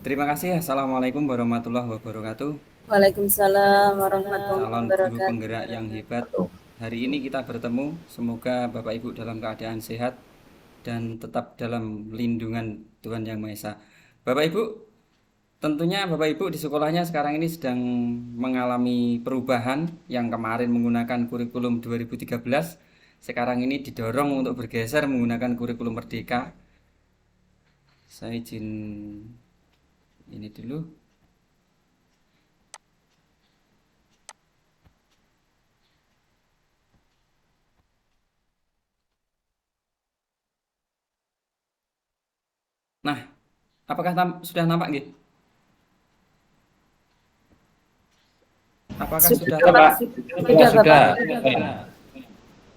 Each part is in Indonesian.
Terima kasih. Assalamualaikum warahmatullahi wabarakatuh. Waalaikumsalam warahmatullahi Calon guru penggerak yang wabarakatuh. hebat. Hari ini kita bertemu. Semoga Bapak Ibu dalam keadaan sehat dan tetap dalam lindungan Tuhan Yang Maha Esa. Bapak Ibu, tentunya Bapak Ibu di sekolahnya sekarang ini sedang mengalami perubahan yang kemarin menggunakan kurikulum 2013. Sekarang ini didorong untuk bergeser menggunakan kurikulum Merdeka. Saya izin ini dulu. Nah, apakah sudah nampak nggih? Apakah sudah Sudah, Pak. tampak? Sudah, Bapak.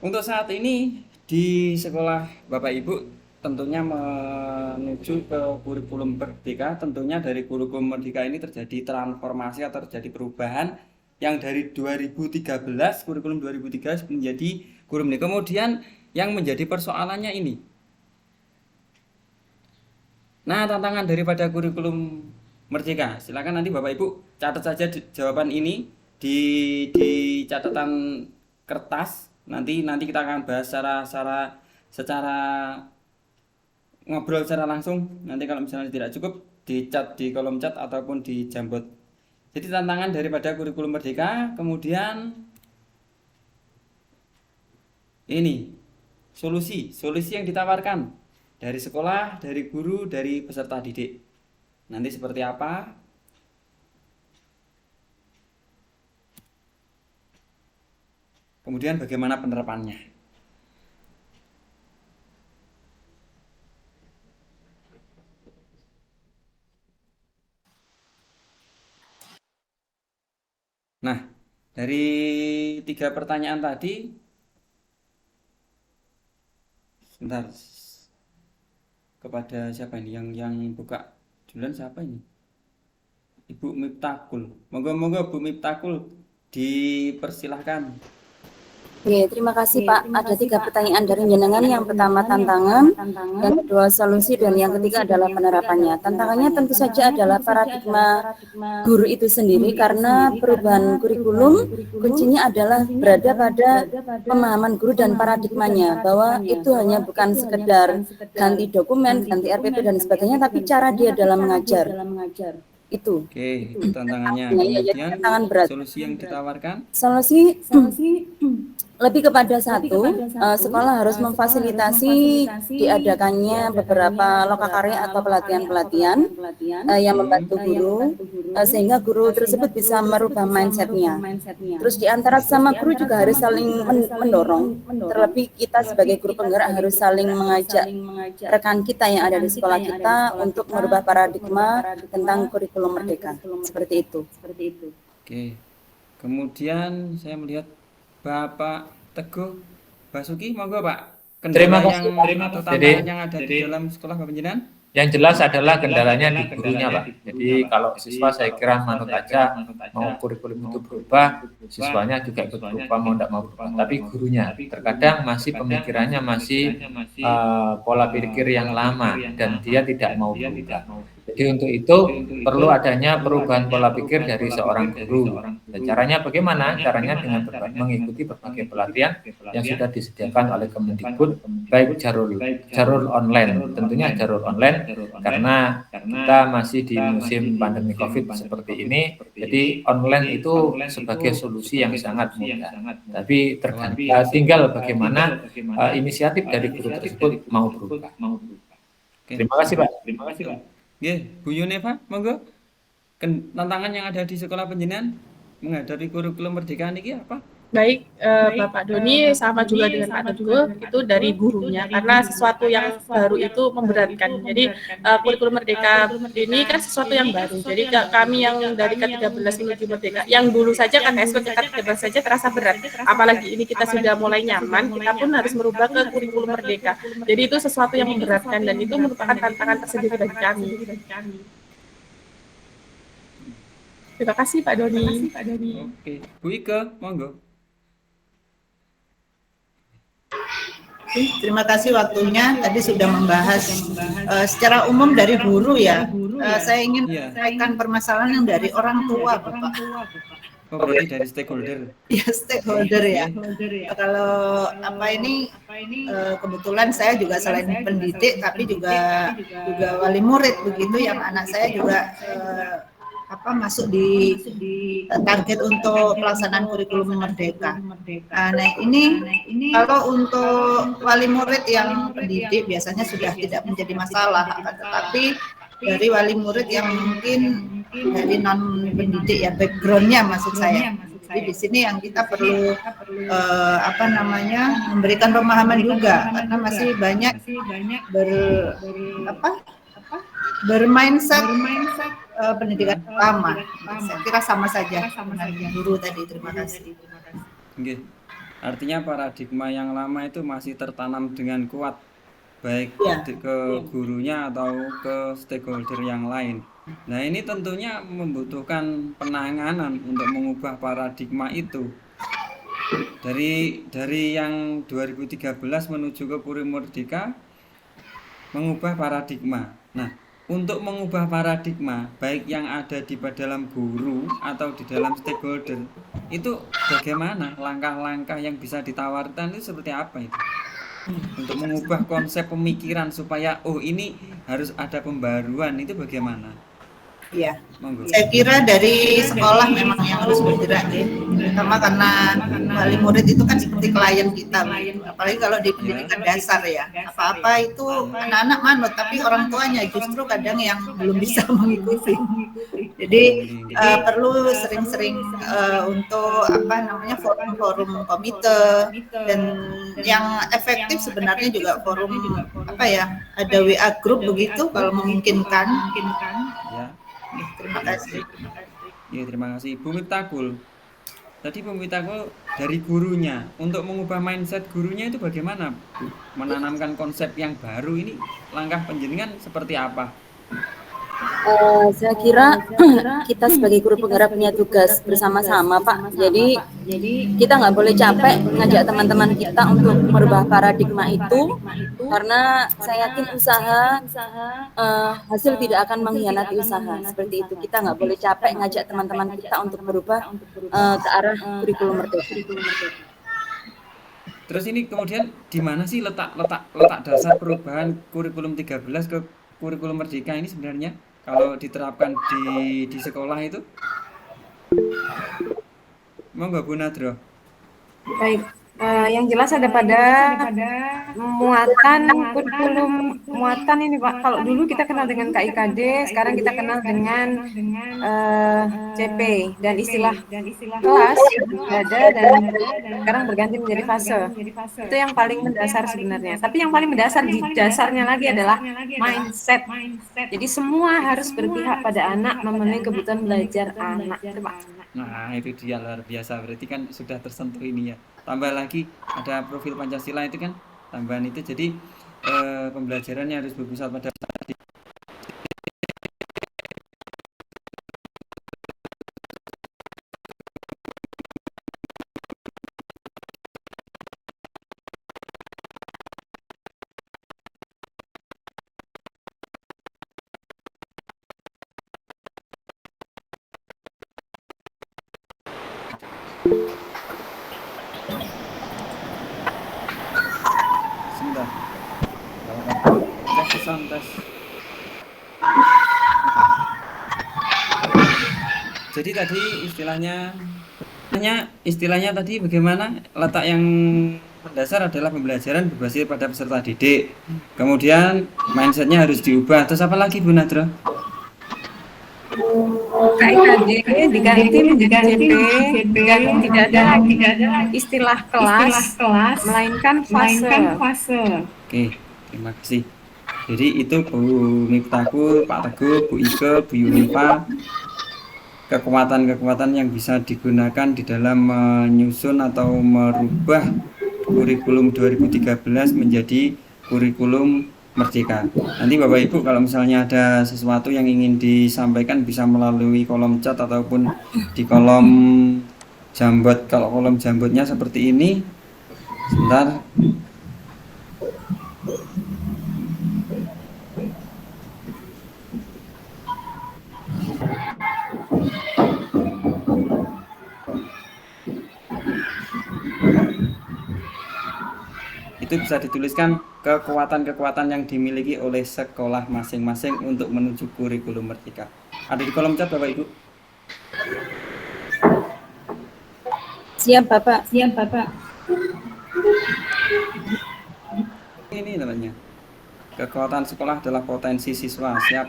Untuk saat ini di sekolah Bapak Ibu tentunya menuju ke kurikulum Merdeka. Tentunya dari kurikulum Merdeka ini terjadi transformasi atau terjadi perubahan yang dari 2013, kurikulum 2013 menjadi kurikulum ini. Kemudian yang menjadi persoalannya ini. Nah, tantangan daripada kurikulum Merdeka. Silakan nanti Bapak Ibu catat saja jawaban ini di catatan kertas. Nanti kita akan bahas secara ngobrol secara langsung. Nanti kalau misalnya tidak cukup di chat di kolom chat ataupun di Jambot. Jadi tantangan daripada kurikulum Merdeka, kemudian ini solusi yang ditawarkan dari sekolah, dari guru, dari peserta didik. Nanti seperti apa? Kemudian bagaimana penerapannya? Nah, dari 3 pertanyaan tadi, sebentar, kepada siapa ini yang buka duluan siapa ini? Ibu Miftakul. Moga-moga Bu Miftakul dipersilahkan. Oke, terima kasih Pak. Ada 3 pertanyaan dari jenengan. Yang pertama tantangan, yang kedua solusi, dan yang ketiga adalah penerapannya. Tantangannya tentu saja adalah paradigma guru itu sendiri, karena perubahan kurikulum kuncinya adalah berada pada pemahaman guru dan paradigmanya, bahwa itu hanya bukan sekedar ganti dokumen, ganti RPP dan sebagainya, tapi cara dia dalam mengajar. Itu. Oke, itu tantangannya. Ya, jadi Kemudian tantangan berat. solusi yang ditawarkan. Solusi lebih kepada satu, sekolah harus memfasilitasi diadakannya beberapa lokakarya atau pelatihan-pelatihan yang membantu guru, sehingga guru tersebut bisa merubah mindsetnya. Terus di antara sama guru juga harus saling mendorong. Terlebih kita sebagai guru penggerak harus saling mengajak rekan kita yang ada di sekolah kita untuk merubah paradigma tentang kurikulum merdeka. Seperti itu. Oke. Kemudian saya melihat Bapak Teguh Basuki, monggo Pak. Terima Kendala kasih, Pak. atau Jadi, tantangan yang ada di dalam sekolah Bapak Jenengan? yang jelas adalah kendalanya di gurunya, Pak. Jadi, kalau siswa saya kira manut aja, mau kurikulum itu berubah, siswanya juga ikut berubah, mau tidak mau berubah. Tapi gurunya, terkadang masih pemikirannya masih pola pikir yang lama, dan dia tidak mau berubah. Jadi, untuk itu perlu adanya perubahan pola pikir dari seorang guru. Dan caranya bagaimana? Caranya dengan mengikuti berbagai pelatihan yang sudah disediakan oleh Kemendikbud, baik jalur online, tentunya jalur online, karena kita masih di musim pandemi COVID seperti ini, jadi online itu sebagai solusi yang sangat mudah. Tapi tinggal bagaimana inisiatif dari guru tersebut mau berubah. Terima kasih, Pak. Oke, Bu Yuneva, monggo. Tantangan yang ada di sekolah penjenengan menghadapi kurikulum Merdeka ini apa? Baik, Bapak Doni sama juga dengan Pak Teguh itu dari gurunya, karena sesuatu yang baru itu memberatkan. Jadi kurikulum Merdeka ini kan sesuatu yang baru. Jadi kami yang dari K13 menuju Merdeka, yang dulu saja kan SPK K13 saja terasa berat. Apalagi ini kita sudah mulai nyaman, kita pun harus merubah ke kurikulum Merdeka. Jadi itu sesuatu yang memberatkan dan itu merupakan tantangan tersendiri bagi kami. Terima kasih Pak Doni. Oke, Bu Ike, monggo. Terima kasih waktunya. Tadi sudah membahas secara umum dari guru ya. Saya ingin Iya. sampaikan permasalahan yang dari orang tua, Bapak. Oh, berarti dari stakeholder. Ya, stakeholder ya. Kalau kebetulan saya juga selain pendidik, tapi juga wali murid begitu, yang anak saya juga masuk di target untuk pelaksanaan kurikulum merdeka. Nah, ini kalau untuk wali murid yang pendidik biasanya sudah tidak menjadi masalah, tetapi dari wali murid yang mungkin dari non pendidik ya, backgroundnya maksud saya. Jadi di sini yang kita perlu memberikan pemahaman juga, karena masih banyak bermindset pendidikan lama. Saya kira sama saja dengan guru tadi. Terima kasih. Oke. Artinya paradigma yang lama itu masih tertanam dengan kuat, baik ke gurunya atau ke stakeholder yang lain. Nah, ini tentunya membutuhkan penanganan untuk mengubah paradigma itu. Dari yang 2013 menuju ke kurikulum merdeka, mengubah paradigma. Nah, untuk mengubah paradigma, baik yang ada di dalam guru atau di dalam stakeholder, itu bagaimana langkah-langkah yang bisa ditawarkan itu seperti apa itu? Untuk mengubah konsep pemikiran supaya ini harus ada pembaruan, itu bagaimana? Iya, saya kira dari sekolah memang yang harus bergerak ya, terutama karena wali murid itu kan seperti klien kita, apalagi kalau di pendidikan dasar ya, apa-apa itu anak-anak manut, tapi orang tuanya justru kadang yang belum bisa mengikuti. Jadi perlu sering-sering untuk forum-forum komite, dan yang efektif sebenarnya juga forum ada WA group begitu kalau memungkinkan. Ya. Terima kasih. Ya, terima kasih. Bu Miftahul. Tadi Bu Miftahul dari gurunya, untuk mengubah mindset gurunya itu bagaimana, Bu? Menanamkan konsep yang baru ini, langkah penjenengan seperti apa? Saya kira kita sebagai guru penggerak punya tugas bersama-sama, Pak. Jadi kita nggak boleh capek ngajak teman-teman kita untuk merubah paradigma itu, karena saya yakin hasil tidak akan mengkhianati usaha. Seperti itu, kita nggak boleh capek ngajak teman-teman kita untuk berubah ke arah kurikulum merdeka. Terus ini kemudian di mana sih letak dasar perubahan kurikulum 13 ke kurikulum merdeka ini sebenarnya kalau diterapkan di sekolah itu? Monggo Bu Nadro. Baik, yang jelas ada pada muatan kurikulum muatan ini Pak. Kalau dulu kita kenal dengan KIKD, sekarang kita kenal dengan CP, dan istilah kelas ada dan sekarang berganti menjadi fase. Itu yang paling mendasar sebenarnya. Tapi yang paling mendasar di dasarnya lagi adalah mindset. Jadi semua harus berpihak pada anak, memenuhi kebutuhan belajar anak. Itu Pak. Nah, itu dia luar biasa. Berarti kan sudah tersentuh ini ya. Tambah lagi ada profil Pancasila itu kan tambahan itu. Jadi pembelajarannya harus berpusat pada sebentar. Tes. Jadi tadi istilahnya tadi bagaimana letak yang mendasar adalah pembelajaran berbasis pada peserta didik. Kemudian mindsetnya harus diubah. Terus apa lagi Bu Nadro? KIKD diganti menjadi CP, dan tidak ada istilah kelas, melainkan fase. Oke, terima kasih. Jadi itu Bu Miftahul, Pak Teguh, Bu Ike, Bu Yunifa, kekuatan-kekuatan yang bisa digunakan di dalam menyusun atau merubah kurikulum 2013 menjadi kurikulum merdeka. Nanti Bapak Ibu kalau misalnya ada sesuatu yang ingin disampaikan bisa melalui kolom chat ataupun di kolom jambot. Kalau kolom jambotnya seperti ini, sebentar. itu bisa dituliskan kekuatan-kekuatan yang dimiliki oleh sekolah masing-masing untuk menuju kurikulum merdeka. Ada di kolom chat Bapak Ibu. Siap Bapak. Ini namanya. Kekuatan sekolah adalah potensi siswa. Siap.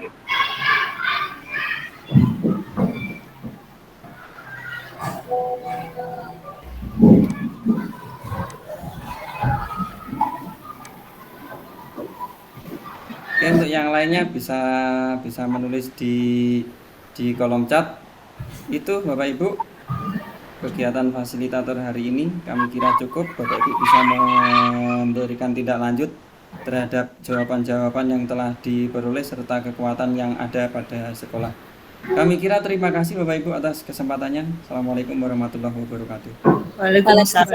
Oke, untuk yang lainnya bisa menulis di kolom chat. Itu Bapak Ibu kegiatan fasilitator hari ini kami kira cukup. Bapak Ibu bisa memberikan tindak lanjut terhadap jawaban-jawaban yang telah diperoleh serta kekuatan yang ada pada sekolah. Kami kira terima kasih Bapak Ibu atas kesempatannya. Assalamualaikum warahmatullahi wabarakatuh. Waalaikumsalam.